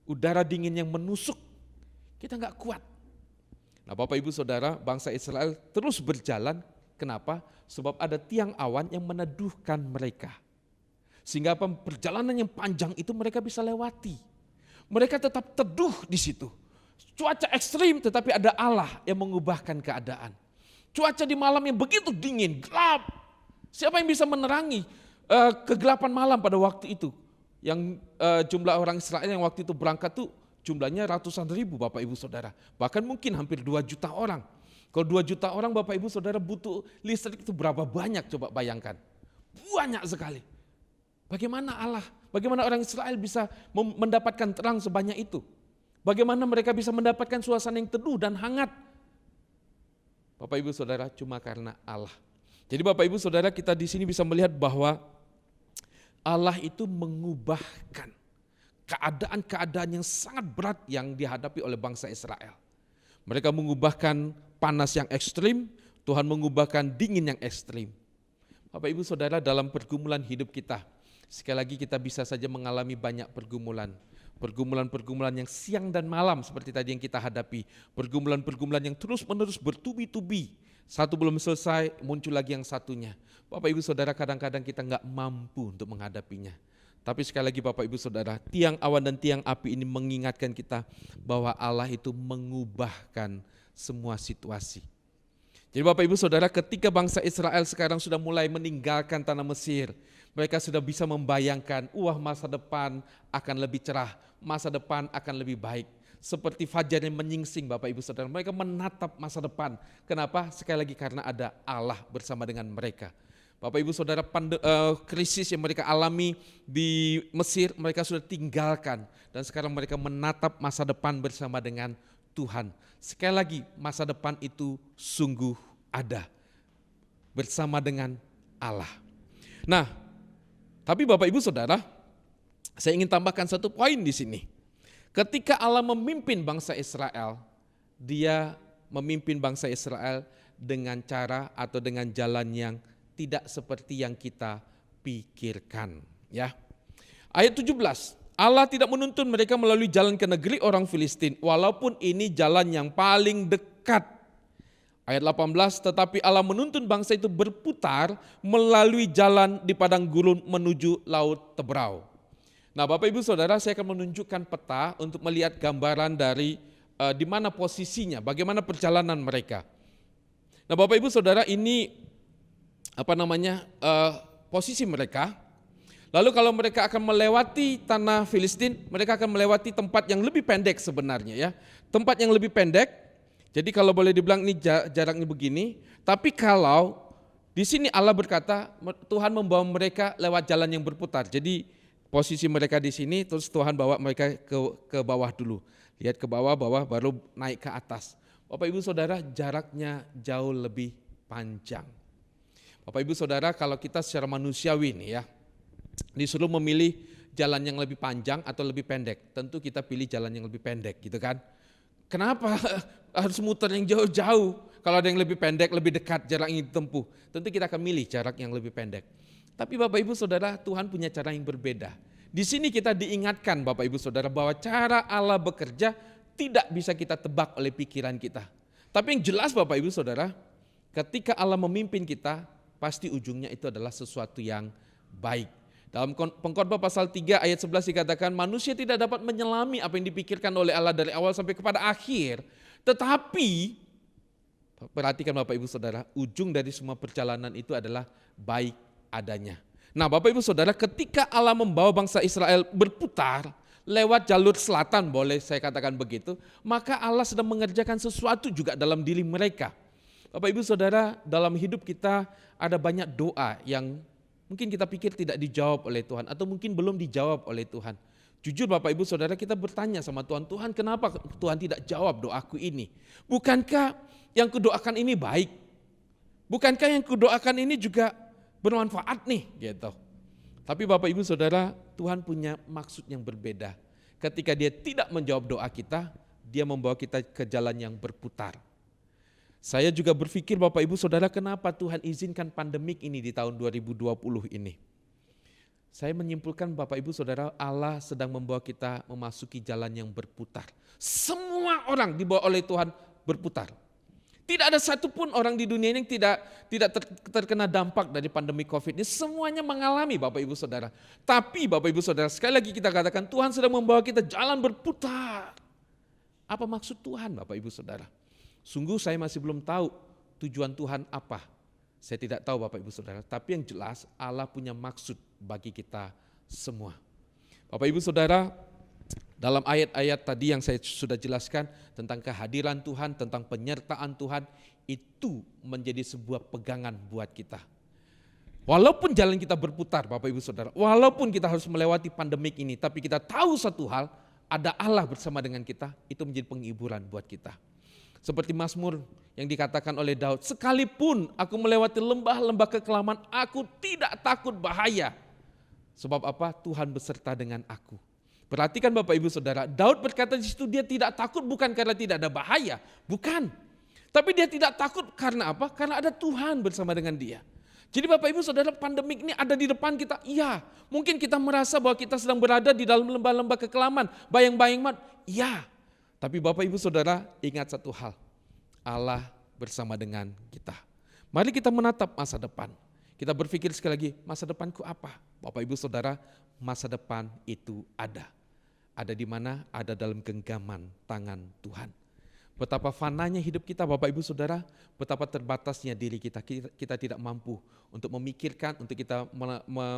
udara dingin yang menusuk, kita nggak kuat. Nah, Bapak Ibu Saudara, bangsa Israel terus berjalan. Kenapa? Sebab ada tiang awan yang meneduhkan mereka. Sehingga perjalanan yang panjang itu mereka bisa lewati. Mereka tetap teduh di situ. Cuaca ekstrim tetapi ada Allah yang mengubahkan keadaan. Cuaca di malam yang begitu dingin, gelap. Siapa yang bisa menerangi kegelapan malam pada waktu itu? Yang jumlah orang Israel yang waktu itu berangkat tuh jumlahnya ratusan ribu Bapak Ibu Saudara. Bahkan mungkin hampir 2 juta orang. Kalau 2 juta orang Bapak Ibu Saudara butuh listrik itu berapa banyak, coba bayangkan. Banyak sekali. Bagaimana orang Israel bisa mendapatkan terang sebanyak itu? Bagaimana mereka bisa mendapatkan suasana yang teduh dan hangat? Bapak Ibu Saudara, cuma karena Allah. Jadi Bapak Ibu Saudara, kita di sini bisa melihat bahwa Allah itu mengubahkan keadaan-keadaan yang sangat berat yang dihadapi oleh bangsa Israel. Mereka mengubahkan panas yang ekstrim, Tuhan mengubahkan dingin yang ekstrim. Bapak Ibu Saudara, dalam pergumulan hidup kita, sekali lagi kita bisa saja mengalami banyak pergumulan. Pergumulan-pergumulan yang siang dan malam seperti tadi yang kita hadapi. Pergumulan-pergumulan yang terus-menerus bertubi-tubi. Satu belum selesai, muncul lagi yang satunya. Bapak Ibu Saudara, kadang-kadang kita nggak mampu untuk menghadapinya. Tapi sekali lagi Bapak Ibu Saudara, tiang awan dan tiang api ini mengingatkan kita bahwa Allah itu mengubahkan semua situasi. Jadi Bapak Ibu Saudara, ketika bangsa Israel sekarang sudah mulai meninggalkan tanah Mesir, mereka sudah bisa membayangkan, masa depan akan lebih cerah, masa depan akan lebih baik. Seperti fajar yang menyingsing Bapak Ibu Saudara, mereka menatap masa depan. Kenapa? Sekali lagi karena ada Allah bersama dengan mereka. Bapak Ibu Saudara, krisis yang mereka alami di Mesir, mereka sudah tinggalkan. Dan sekarang mereka menatap masa depan bersama dengan Tuhan. Sekali lagi, masa depan itu sungguh ada bersama dengan Allah. Nah, tapi Bapak Ibu Saudara, saya ingin tambahkan satu poin di sini. Ketika Allah memimpin bangsa Israel, Dia memimpin bangsa Israel dengan cara atau dengan jalan yang tidak seperti yang kita pikirkan, ya. Ayat 17, Allah tidak menuntun mereka melalui jalan ke negeri orang Filistin, walaupun ini jalan yang paling dekat. Ayat 18, tetapi Allah menuntun bangsa itu berputar melalui jalan di padang gurun menuju laut Tebrau. Nah, Bapak Ibu Saudara, saya akan menunjukkan peta untuk melihat gambaran dari di mana posisinya, bagaimana perjalanan mereka. Nah, Bapak Ibu Saudara, ini posisi mereka. Lalu kalau mereka akan melewati tanah Filistin, mereka akan melewati tempat yang lebih pendek sebenarnya, ya. Tempat yang lebih pendek. Jadi kalau boleh dibilang ini jaraknya begini, tapi kalau di sini Allah berkata Tuhan membawa mereka lewat jalan yang berputar. Jadi posisi mereka di sini, terus Tuhan bawa mereka ke bawah dulu. Lihat ke bawah baru naik ke atas. Bapak Ibu Saudara, jaraknya jauh lebih panjang. Bapak Ibu Saudara, kalau kita secara manusiawi nih ya, disuruh memilih jalan yang lebih panjang atau lebih pendek, tentu kita pilih jalan yang lebih pendek gitu kan. Kenapa harus muter yang jauh-jauh? Kalau ada yang lebih pendek, lebih dekat jarak yang ditempuh, tentu kita akan milih jarak yang lebih pendek. Tapi Bapak Ibu Saudara, Tuhan punya cara yang berbeda. Di sini kita diingatkan Bapak Ibu Saudara bahwa cara Allah bekerja tidak bisa kita tebak oleh pikiran kita. Tapi yang jelas Bapak Ibu Saudara, Ketika Allah memimpin kita, pasti ujungnya itu adalah sesuatu yang baik. Dalam Pengkhotbah pasal 3 ayat 11 dikatakan, manusia tidak dapat menyelami apa yang dipikirkan oleh Allah dari awal sampai kepada akhir. Tetapi, perhatikan Bapak Ibu Saudara, ujung dari semua perjalanan itu adalah baik adanya. Nah Bapak Ibu Saudara, ketika Allah membawa bangsa Israel berputar lewat jalur selatan, boleh saya katakan begitu, maka Allah sedang mengerjakan sesuatu juga dalam diri mereka. Bapak Ibu Saudara, dalam hidup kita ada banyak doa yang mungkin kita pikir tidak dijawab oleh Tuhan atau mungkin belum dijawab oleh Tuhan. Jujur Bapak Ibu Saudara, kita bertanya sama Tuhan, Tuhan kenapa Tuhan tidak jawab doaku ini? Bukankah yang kudoakan ini baik? Bukankah yang kudoakan ini juga bermanfaat nih gitu. Tapi Bapak Ibu Saudara, Tuhan punya maksud yang berbeda. Ketika Dia tidak menjawab doa kita, Dia membawa kita ke jalan yang berputar. Saya juga berpikir Bapak Ibu Saudara, kenapa Tuhan izinkan pandemik ini di tahun 2020 ini. Saya menyimpulkan Bapak Ibu Saudara, Allah sedang membawa kita memasuki jalan yang berputar. Semua orang dibawa oleh Tuhan berputar. Tidak ada satupun orang di dunia ini yang tidak terkena dampak dari pandemi COVID ini. Semuanya mengalami Bapak Ibu Saudara. Tapi Bapak Ibu Saudara, sekali lagi kita katakan Tuhan sedang membawa kita jalan berputar. Apa maksud Tuhan Bapak Ibu Saudara? Sungguh saya masih belum tahu tujuan Tuhan apa. Saya tidak tahu Bapak Ibu Saudara. Tapi yang jelas Allah punya maksud bagi kita semua. Bapak Ibu Saudara, dalam ayat-ayat tadi yang saya sudah jelaskan tentang kehadiran Tuhan, tentang penyertaan Tuhan, itu menjadi sebuah pegangan buat kita. Walaupun jalan kita berputar Bapak Ibu Saudara, walaupun kita harus melewati pandemik ini, tapi kita tahu satu hal, ada Allah bersama dengan kita, itu menjadi penghiburan buat kita. Seperti Mazmur yang dikatakan oleh Daud, sekalipun aku melewati lembah-lembah kekelaman, aku tidak takut bahaya. Sebab apa? Tuhan beserta dengan aku. Perhatikan Bapak Ibu Saudara, Daud berkata di situ dia tidak takut bukan karena tidak ada bahaya, bukan. Tapi dia tidak takut karena apa? Karena ada Tuhan bersama dengan dia. Jadi Bapak Ibu Saudara, pandemik ini ada di depan kita. Iya, mungkin kita merasa bahwa kita sedang berada di dalam lembah-lembah kekelaman, bayang-bayang mat. Iya, tapi Bapak Ibu Saudara ingat satu hal, Allah bersama dengan kita. Mari kita menatap masa depan. Kita berpikir sekali lagi, masa depanku apa? Bapak Ibu Saudara, masa depan itu ada. Ada di mana? Ada dalam genggaman tangan Tuhan. Betapa fananya hidup kita Bapak Ibu Saudara, betapa terbatasnya diri kita. Kita tidak mampu untuk memikirkan, untuk kita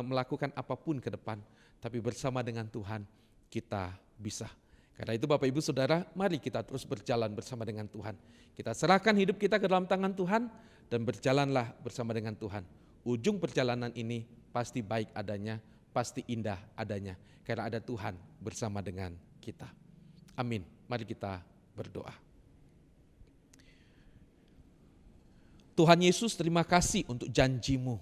melakukan apapun ke depan. Tapi bersama dengan Tuhan kita bisa. Karena itu Bapak Ibu Saudara, mari kita terus berjalan bersama dengan Tuhan. Kita serahkan hidup kita ke dalam tangan Tuhan dan berjalanlah bersama dengan Tuhan. Ujung perjalanan ini pasti baik adanya, pasti indah adanya. Karena ada Tuhan bersama dengan kita. Amin. Mari kita berdoa. Tuhan Yesus, terima kasih untuk janji-Mu.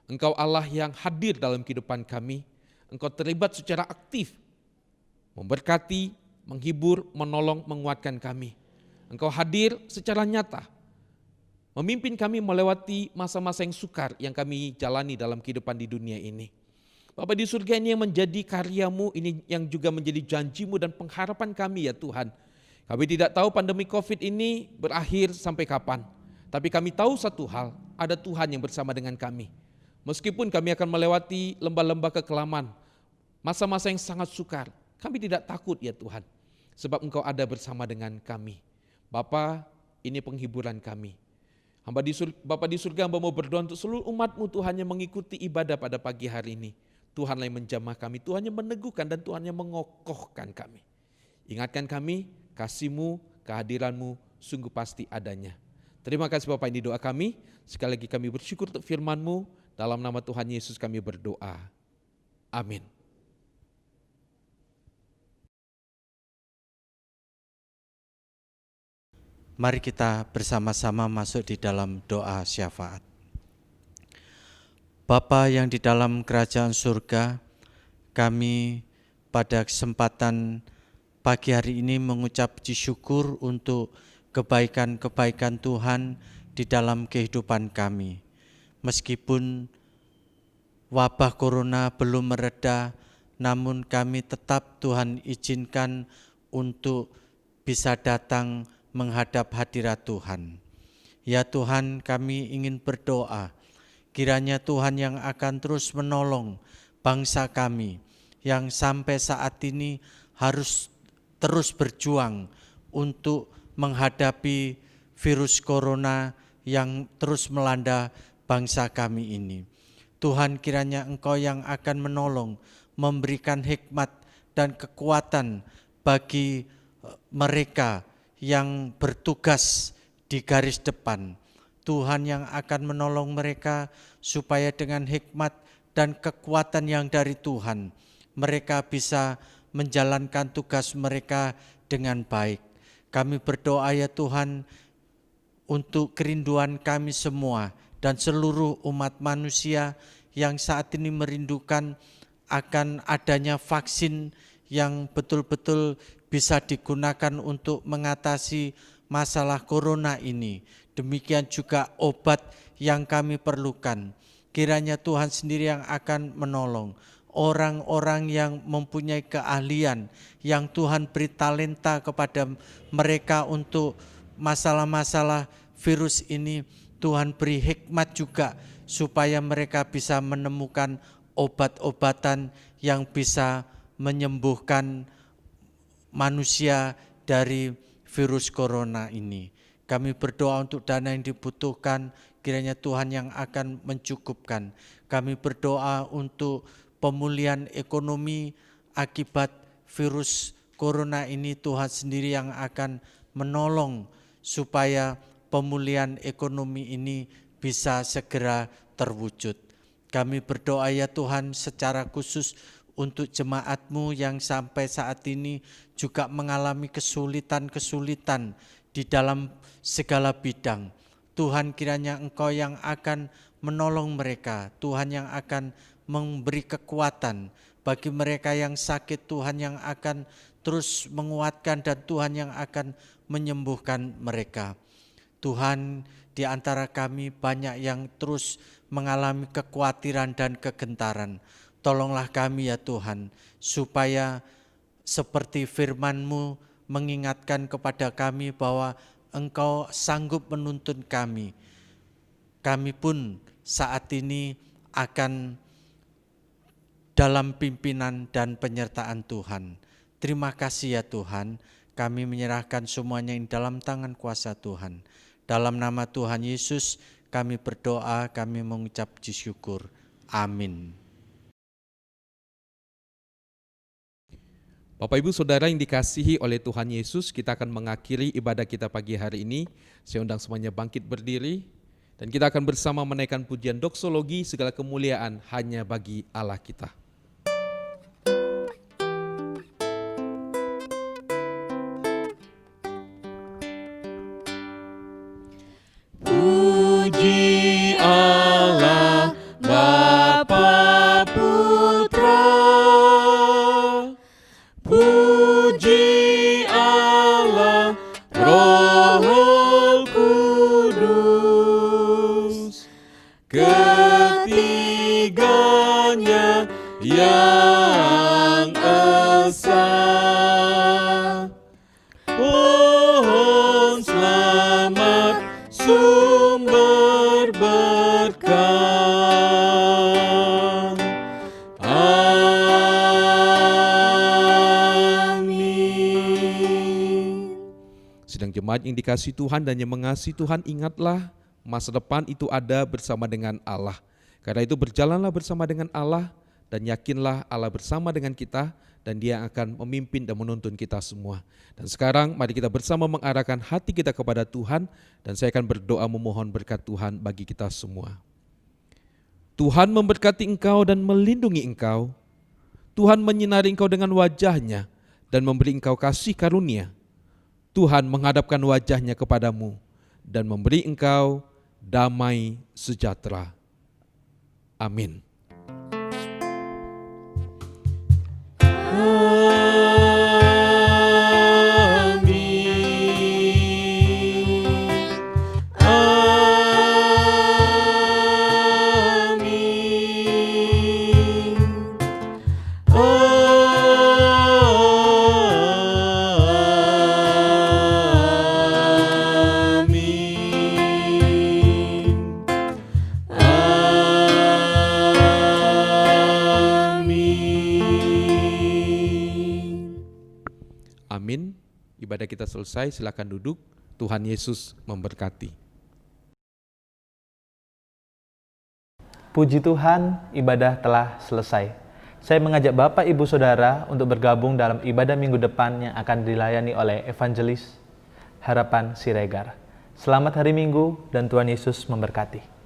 Engkau Allah yang hadir dalam kehidupan kami. Engkau terlibat secara aktif, memberkati, menghibur, menolong, menguatkan kami. Engkau hadir secara nyata, memimpin kami melewati masa-masa yang sukar yang kami jalani dalam kehidupan di dunia ini. Bapa di surga, ini yang menjadi karya-Mu, ini yang juga menjadi janji-Mu dan pengharapan kami ya Tuhan. Kami tidak tahu pandemi COVID ini berakhir sampai kapan. Tapi kami tahu satu hal, ada Tuhan yang bersama dengan kami. Meskipun kami akan melewati lembah-lembah kekelaman, masa-masa yang sangat sukar, kami tidak takut ya Tuhan. Sebab Engkau ada bersama dengan kami. Bapa, ini penghiburan kami. Bapa di surga, hamba mau berdoa untuk seluruh umat-Mu Tuhan yang mengikuti ibadah pada pagi hari ini. Tuhanlah yang menjamah kami, Tuhan yang meneguhkan dan Tuhan yang mengokohkan kami. Ingatkan kami, kasih-Mu, kehadiran-Mu sungguh pasti adanya. Terima kasih Bapak, ini doa kami. Sekali lagi kami bersyukur untuk firman-Mu. Dalam nama Tuhan Yesus kami berdoa. Amin. Mari kita bersama-sama masuk di dalam doa syafaat. Bapa yang di dalam kerajaan surga, kami pada kesempatan pagi hari ini mengucap puji syukur untuk kebaikan-kebaikan Tuhan di dalam kehidupan kami. Meskipun wabah corona belum mereda, namun kami tetap Tuhan izinkan untuk bisa datang menghadap hadirat Tuhan. Ya Tuhan, kami ingin berdoa, kiranya Tuhan yang akan terus menolong bangsa kami yang sampai saat ini harus terus berjuang untuk menghadapi virus corona yang terus melanda bangsa kami ini. Tuhan, kiranya Engkau yang akan menolong, memberikan hikmat dan kekuatan bagi mereka yang bertugas di garis depan. Tuhan yang akan menolong mereka supaya dengan hikmat dan kekuatan yang dari Tuhan, mereka bisa menjalankan tugas mereka dengan baik. Kami berdoa ya Tuhan untuk kerinduan kami semua dan seluruh umat manusia yang saat ini merindukan akan adanya vaksin yang betul-betul bisa digunakan untuk mengatasi masalah corona ini. Demikian juga obat yang kami perlukan. Kiranya Tuhan sendiri yang akan menolong orang-orang yang mempunyai keahlian, yang Tuhan beri talenta kepada mereka untuk masalah-masalah virus ini. Tuhan beri hikmat juga supaya mereka bisa menemukan obat-obatan yang bisa menyembuhkan manusia dari virus corona ini. Kami berdoa untuk dana yang dibutuhkan, kiranya Tuhan yang akan mencukupkan. Kami berdoa untuk pemulihan ekonomi akibat virus corona ini, Tuhan sendiri yang akan menolong supaya pemulihan ekonomi ini bisa segera terwujud. Kami berdoa ya Tuhan secara khusus untuk jemaat-Mu yang sampai saat ini juga mengalami kesulitan-kesulitan di dalam segala bidang. Tuhan, kiranya Engkau yang akan menolong mereka, Tuhan yang akan memberi kekuatan bagi mereka yang sakit, Tuhan yang akan terus menguatkan dan Tuhan yang akan menyembuhkan mereka. Tuhan, di antara kami banyak yang terus mengalami kekhawatiran dan kegentaran. Tolonglah kami ya Tuhan, supaya seperti firman-Mu mengingatkan kepada kami bahwa Engkau sanggup menuntun kami. Kami pun saat ini akan dalam pimpinan dan penyertaan Tuhan. Terima kasih ya Tuhan, kami menyerahkan semuanya yang dalam tangan kuasa Tuhan. Dalam nama Tuhan Yesus kami berdoa, kami mengucap puji syukur. Amin. Bapak Ibu Saudara yang dikasihi oleh Tuhan Yesus, kita akan mengakhiri ibadah kita pagi hari ini. Saya undang semuanya bangkit berdiri dan kita akan bersama menaikkan pujian doksologi, segala kemuliaan hanya bagi Allah kita. Puji Allah Bapa Putra, puji Allah Roh Kudus, ketiganya yang esa. Pohon selamat sumber berkah. Amin. Sedang jemaat yang dikasihi Tuhan dan yang mengasihi Tuhan, ingatlah masa depan itu ada bersama dengan Allah. Karena itu berjalanlah bersama dengan Allah dan yakinlah Allah bersama dengan kita dan Dia akan memimpin dan menuntun kita semua. Dan sekarang mari kita bersama mengarahkan hati kita kepada Tuhan dan saya akan berdoa memohon berkat Tuhan bagi kita semua. Tuhan memberkati engkau dan melindungi engkau. Tuhan menyinari engkau dengan wajah-Nya dan memberi engkau kasih karunia. Tuhan menghadapkan wajah-Nya kepadamu dan memberi engkau damai sejahtera. Amin. Amin. Ibadah kita selesai, silakan duduk. Tuhan Yesus memberkati. Puji Tuhan, ibadah telah selesai. Saya mengajak Bapak, Ibu, Saudara untuk bergabung dalam ibadah minggu depan yang akan dilayani oleh Evangelis Harapan Siregar. Selamat hari Minggu dan Tuhan Yesus memberkati.